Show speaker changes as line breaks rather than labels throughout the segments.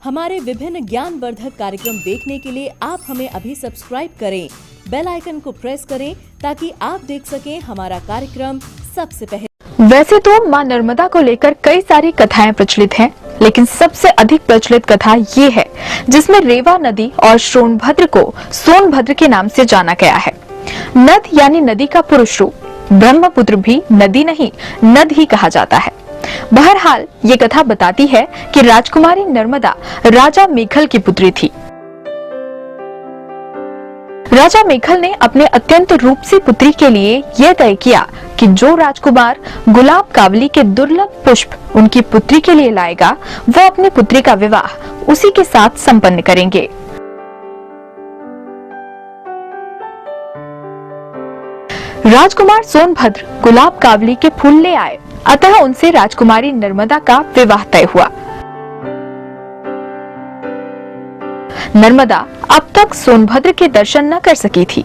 हमारे विभिन्न ज्ञानवर्धक कार्यक्रम देखने के लिए आप हमें अभी सब्सक्राइब करें, बेल आइकन को प्रेस करें ताकि आप देख सकें हमारा कार्यक्रम सबसे पहले।
वैसे तो मां नर्मदा को लेकर कई सारी कथाएं प्रचलित हैं, लेकिन सबसे अधिक प्रचलित कथा ये है जिसमें रेवा नदी और सोनभद्र को सोनभद्र के नाम से जाना गया है। नद यानी नदी का पुरुष रूप, ब्रह्मपुत्र भी नदी नहीं नद ही कहा जाता है। बहरहाल ये कथा बताती है कि राजकुमारी नर्मदा राजा मेखल की पुत्री थी। राजा मेखल ने अपने अत्यंत रूपसी पुत्री के लिए यह तय किया कि जो राजकुमार गुलाब कावली के दुर्लभ पुष्प उनकी पुत्री के लिए लाएगा, वो अपनी पुत्री का विवाह उसी के साथ संपन्न करेंगे। राजकुमार सोनभद्र गुलाब कावली के फूल ले आए, अतः उनसे राजकुमारी नर्मदा का विवाह तय हुआ। नर्मदा अब तक सोनभद्र के दर्शन न कर सकी थी,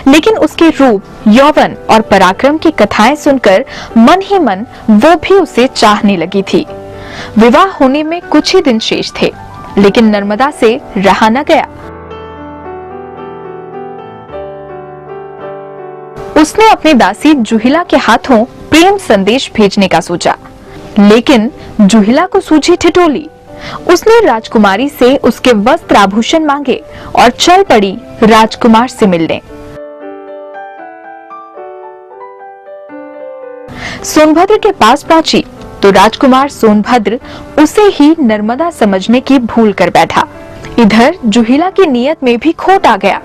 लेकिन उसके रूप, यौवन और पराक्रम की कथाएं सुनकर मन ही मन वो भी उसे चाहने लगी थी। विवाह होने में कुछ ही दिन शेष थे, लेकिन नर्मदा से रहा न गया। उसने अपनी दासी जुहिला के हाथों प्रेम संदेश भेजने का सोचा, लेकिन जुहिला को सूझी ठिठोली। उसने राजकुमारी से उसके वस्त्र आभूषण मांगे और चल पड़ी राजकुमार से मिलने। सोनभद्र के पास पहुंची तो राजकुमार सोनभद्र उसे ही नर्मदा समझने की भूल कर बैठा। इधर जुहिला की नीयत में भी खोट आ गया।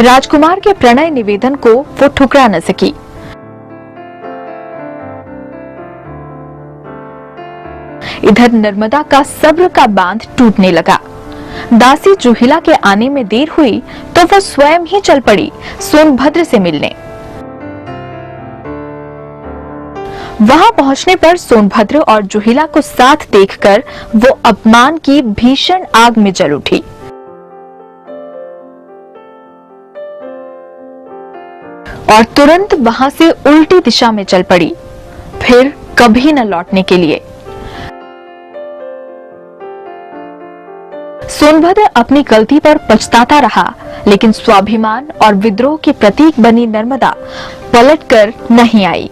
राजकुमार के प्रणय निवेदन को वो ठुकरा न सकी। इधर नर्मदा का सब्र का बांध टूटने लगा। दासी जुहिला के आने में देर हुई तो वो स्वयं ही चल पड़ी सोनभद्र से मिलने। वहां पहुंचने पर सोनभद्र और जुहिला को साथ देखकर वो अपमान की भीषण आग में जल उठी। और तुरंत वहां से उल्टी दिशा में चल पड़ी, फिर कभी न लौटने के लिए। सोनभद्र अपनी गलती पर पछताता रहा, लेकिन स्वाभिमान और विद्रोह की प्रतीक बनी नर्मदा पलटकर नहीं आई।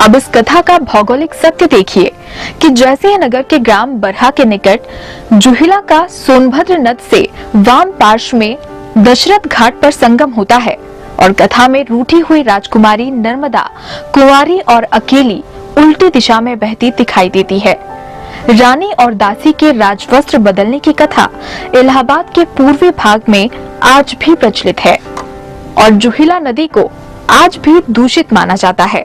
अब इस कथा का भौगोलिक सत्य देखिए कि जैसे ही नगर के ग्राम बरहा के निकट जुहिला का सोनभद्र नद से वाम पार्श्व में दशरथ घाट पर संगम होता है और कथा में रूठी हुई राजकुमारी नर्मदा कुंवारी और अकेली उल्टी दिशा में बहती दिखाई देती है। रानी और दासी के राजवस्त्र बदलने की कथा इलाहाबाद के पूर्वी भाग में आज भी प्रचलित है और जुहिला नदी को आज भी दूषित माना जाता है।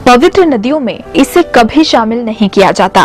पवित्र नदियों में इसे कभी शामिल नहीं किया जाता।